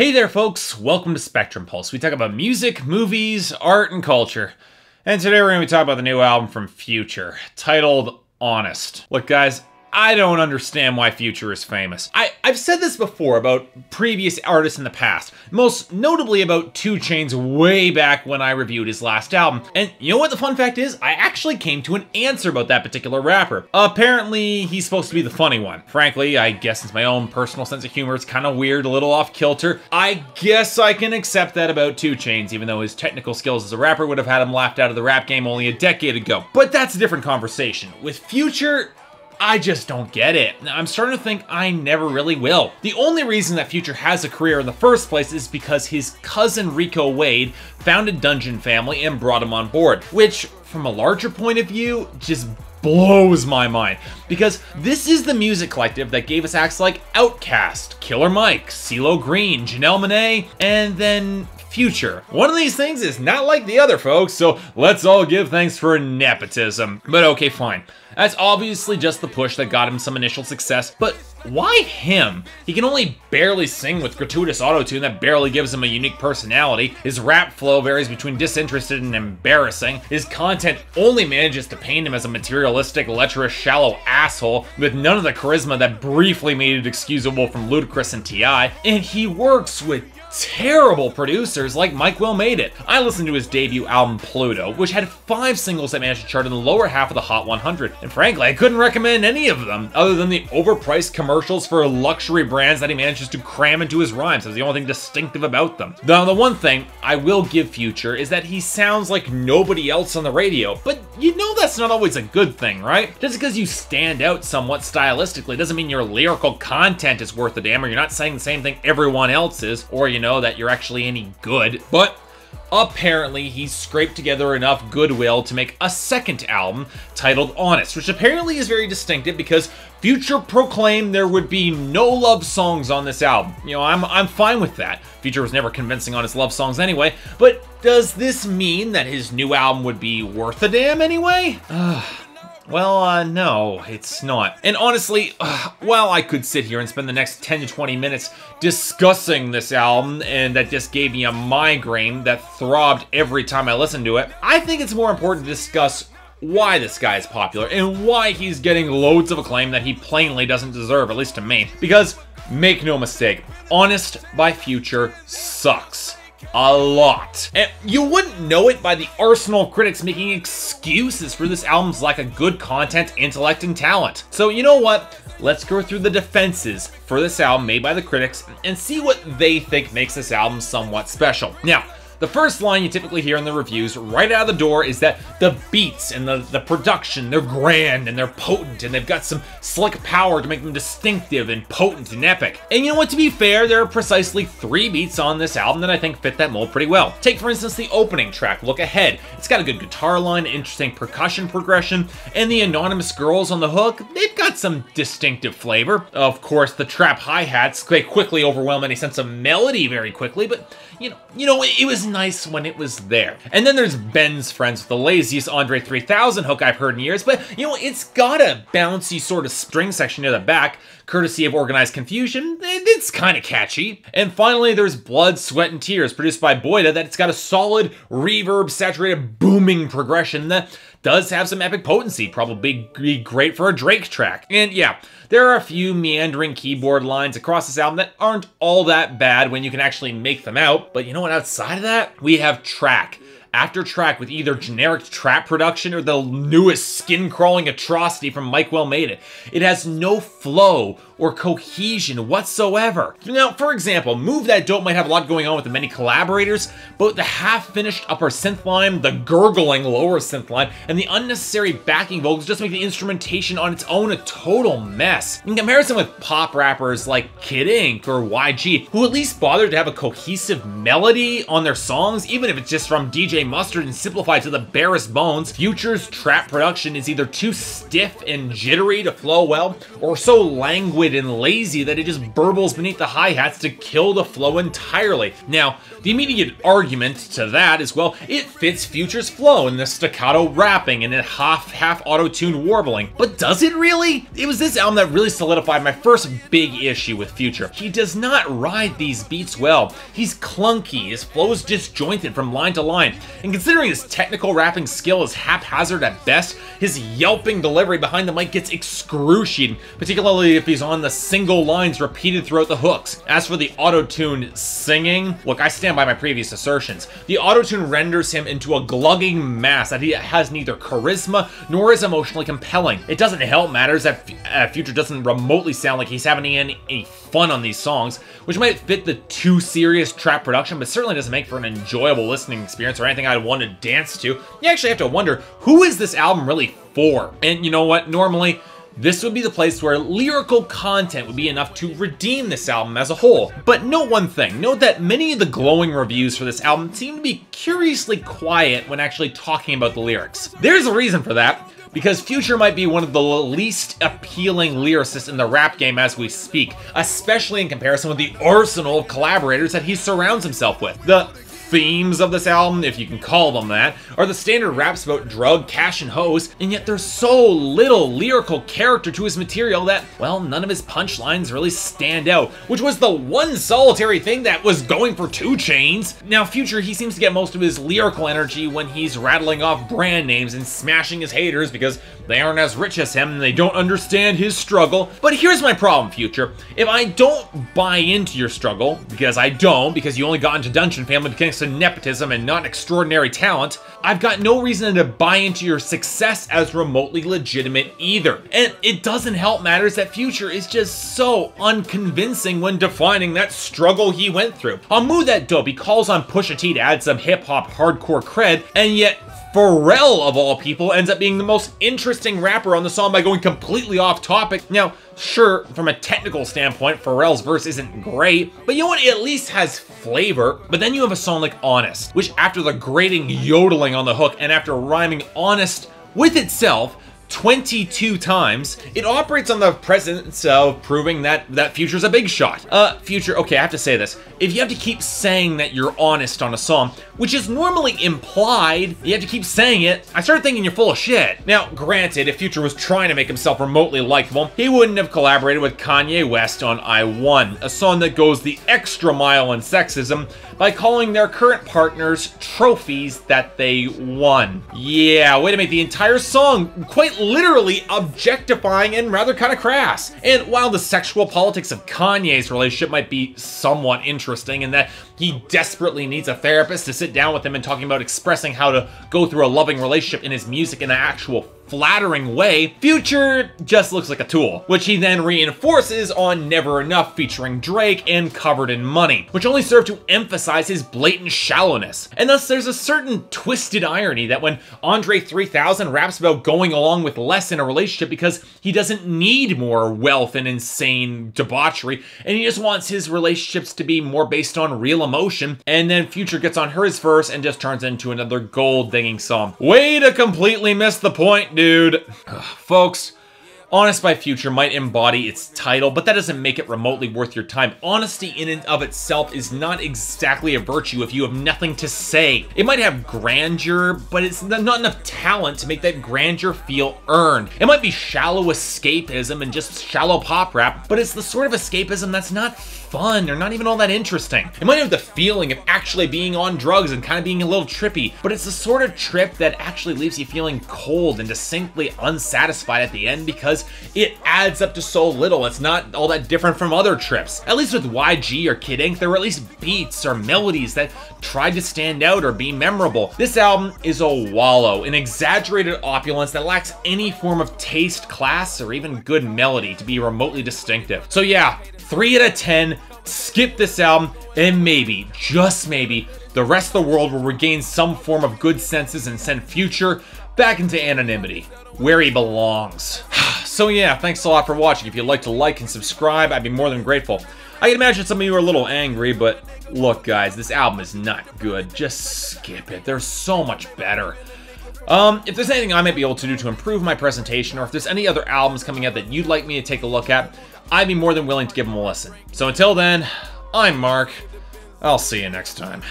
Hey there folks, welcome to Spectrum Pulse. We talk about music, movies, art, and culture. And today we're going to be talking about the new album from Future, titled Honest. Look guys, I don't understand why Future is famous. I've said this before about previous artists in the past, most notably about 2 Chainz way back when I reviewed his last album. And you know what the fun fact is? I actually came to an answer about that particular rapper. Apparently, he's supposed to be the funny one. Frankly, I guess it's my own personal sense of humor. It's kind of weird, a little off kilter. I guess I can accept that about 2 Chainz, even though his technical skills as a rapper would have had him laughed out of the rap game only a decade ago. But that's a different conversation. With Future, I just don't get it. I'm starting to think I never really will. The only reason that Future has a career in the first place is because his cousin Rico Wade founded Dungeon Family and brought him on board, which, from a larger point of view, just blows my mind. Because this is the music collective that gave us acts like Outkast, Killer Mike, CeeLo Green, Janelle Monáe, and then Future. One of these things is not like the other, folks, so let's all give thanks for nepotism. But okay, fine. That's obviously just the push that got him some initial success, but why him? He can only barely sing with gratuitous autotune that barely gives him a unique personality. His rap flow varies between disinterested and embarrassing. His content only manages to paint him as a materialistic, lecherous, shallow asshole with none of the charisma that briefly made it excusable from Ludacris and T.I. And he works with terrible producers like Mike Will Made It. I listened to his debut album Pluto, which had 5 singles that managed to chart in the lower half of the Hot 100, and frankly, I couldn't recommend any of them, other than the overpriced commercials for luxury brands that he manages to cram into his rhymes. That's the only thing distinctive about them. Now, the one thing I will give Future is that he sounds like nobody else on the radio, but you know that's not always a good thing, right? Just because you stand out somewhat stylistically doesn't mean your lyrical content is worth a damn, or you're not saying the same thing everyone else is, or you know that you're actually any good. But apparently he's scraped together enough goodwill to make a second album titled Honest, which apparently is very distinctive because Future proclaimed there would be no love songs on this album. You know, I'm fine with that. Future was never convincing on his love songs anyway, but does this mean that his new album would be worth a damn anyway? Well, no, it's not. And honestly, while I could sit here and spend the next 10 to 20 minutes discussing this album, and that just gave me a migraine that throbbed every time I listened to it, I think it's more important to discuss why this guy is popular and why he's getting loads of acclaim that he plainly doesn't deserve, at least to me. Because, make no mistake, Honest by Future sucks. A lot. And you wouldn't know it by the arsenal of critics making excuses for this album's lack of good content, intellect, and talent. So you know what? Let's go through the defenses for this album made by the critics and see what they think makes this album somewhat special. Now, the first line you typically hear in the reviews right out of the door is that the beats and the production, they're grand and they're potent and they've got some slick power to make them distinctive and potent and epic. And you know what, to be fair, there are precisely 3 beats on this album that I think fit that mold pretty well. Take for instance the opening track, Look Ahead. It's got a good guitar line, interesting percussion progression, and the anonymous girls on the hook, they've got some distinctive flavor. Of course, the trap hi-hats, they quickly overwhelm any sense of melody very quickly, but you know, it was nice when it was there. And then there's Ben's Friends with the laziest Andre 3000 hook I've heard in years, but you know, it's got a bouncy sort of string section near the back, courtesy of Organized Confusion. It's kind of catchy. And finally, there's Blood, Sweat, and Tears, produced by Boyda, that it's got a solid, reverb-saturated, booming progression that does have some epic potency, probably be great for a Drake track. And yeah, there are a few meandering keyboard lines across this album that aren't all that bad when you can actually make them out. But you know what, outside of that, we have track after track with either generic trap production or the newest skin-crawling atrocity from Mike Will Made It. It has no flow or cohesion whatsoever. Now, for example, Move That Dope might have a lot going on with the many collaborators, but the half-finished upper synth line, the gurgling lower synth line, and the unnecessary backing vocals just make the instrumentation on its own a total mess. In comparison with pop rappers like Kid Ink or YG, who at least bothered to have a cohesive melody on their songs, even if it's just from DJ Mustard and simplified to the barest bones, Future's trap production is either too stiff and jittery to flow well, or so languid stupid and lazy that it just burbles beneath the hi-hats to kill the flow entirely. Now, the immediate argument to that is, well, it fits Future's flow in the staccato rapping and the half auto-tuned warbling. But does it really? It was this album that really solidified my first big issue with Future. He does not ride these beats well. He's clunky, his flow is disjointed from line to line, and considering his technical rapping skill is haphazard at best, his yelping delivery behind the mic gets excruciating, particularly if he's on the single lines repeated throughout the hooks. As for the auto-tuned singing, look, I stand by my previous assertions. The auto-tune renders him into a glugging mass that he has neither charisma nor is emotionally compelling. It doesn't help matters that Future doesn't remotely sound like he's having any fun on these songs, which might fit the too serious trap production, but certainly doesn't make for an enjoyable listening experience or anything I'd want to dance to. You actually have to wonder, who is this album really for? And you know what? Normally, this would be the place where lyrical content would be enough to redeem this album as a whole. But note one thing, note that many of the glowing reviews for this album seem to be curiously quiet when actually talking about the lyrics. There's a reason for that, because Future might be one of the least appealing lyricists in the rap game as we speak, especially in comparison with the arsenal of collaborators that he surrounds himself with. The themes of this album, if you can call them that, are the standard raps about drug, cash, and hoes, and yet there's so little lyrical character to his material that, well, none of his punchlines really stand out, which was the one solitary thing that was going for 2 Chainz. Now, Future, he seems to get most of his lyrical energy when he's rattling off brand names and smashing his haters because they aren't as rich as him and they don't understand his struggle. But here's my problem, Future. If I don't buy into your struggle, because I don't, because you only got into Dungeon Family because of nepotism and not extraordinary talent, I've got no reason to buy into your success as remotely legitimate either. And it doesn't help matters that Future is just so unconvincing when defining that struggle he went through. On Move That Dope, he calls on Pusha T to add some hip-hop hardcore cred, and yet Pharrell, of all people, ends up being the most interesting rapper on the song by going completely off topic. Now, sure, from a technical standpoint, Pharrell's verse isn't great, but you know what? It at least has flavor. But then you have a song like Honest, which after the grating yodeling on the hook and after rhyming honest with itself 22 times, it operates on the presence of proving that Future's a big shot. Future, okay, I have to say this. If you have to keep saying that you're honest on a song, which is normally implied, you have to keep saying it, I started thinking you're full of shit. Now, granted, if Future was trying to make himself remotely likable, he wouldn't have collaborated with Kanye West on I Won, a song that goes the extra mile in sexism by calling their current partners trophies that they won. Yeah, way to make the entire song quite literally objectifying and rather kind of crass. And while the sexual politics of Kanye's relationship might be somewhat interesting in that he desperately needs a therapist to sit down with him and talking about expressing how to go through a loving relationship in his music in an actual flattering way, Future just looks like a tool, which he then reinforces on Never Enough featuring Drake and Covered in Money, which only serve to emphasize his blatant shallowness. And thus there's a certain twisted irony that when Andre 3000 raps about going along with less in a relationship because he doesn't need more wealth and insane debauchery, and he just wants his relationships to be more based on real emotion, and then Future gets on his verse and just turns into another gold-digging song. Way to completely miss the point, dude. Folks, Honest by Future might embody its title, but that doesn't make it remotely worth your time. Honesty in and of itself is not exactly a virtue if you have nothing to say. It might have grandeur, but it's not enough talent to make that grandeur feel earned. It might be shallow escapism and just shallow pop rap, but it's the sort of escapism that's not fun or not even all that interesting. It might have the feeling of actually being on drugs and kind of being a little trippy, but it's the sort of trip that actually leaves you feeling cold and distinctly unsatisfied at the end because it adds up to so little. It's not all that different from other trips. At least with YG or Kid Ink, there were at least beats or melodies that tried to stand out or be memorable. This album is a wallow, an exaggerated opulence that lacks any form of taste, class, or even good melody to be remotely distinctive. So yeah, 3 out of 10, skip this album, and maybe, just maybe, the rest of the world will regain some form of good senses and send Future back into anonymity, where he belongs. So yeah, thanks a lot for watching. If you'd like to like and subscribe, I'd be more than grateful. I can imagine some of you are a little angry, but look guys, this album is not good. Just skip it. There's so much better. If there's anything I might be able to do to improve my presentation, or if there's any other albums coming out that you'd like me to take a look at, I'd be more than willing to give them a listen. So until then, I'm Mark. I'll see you next time.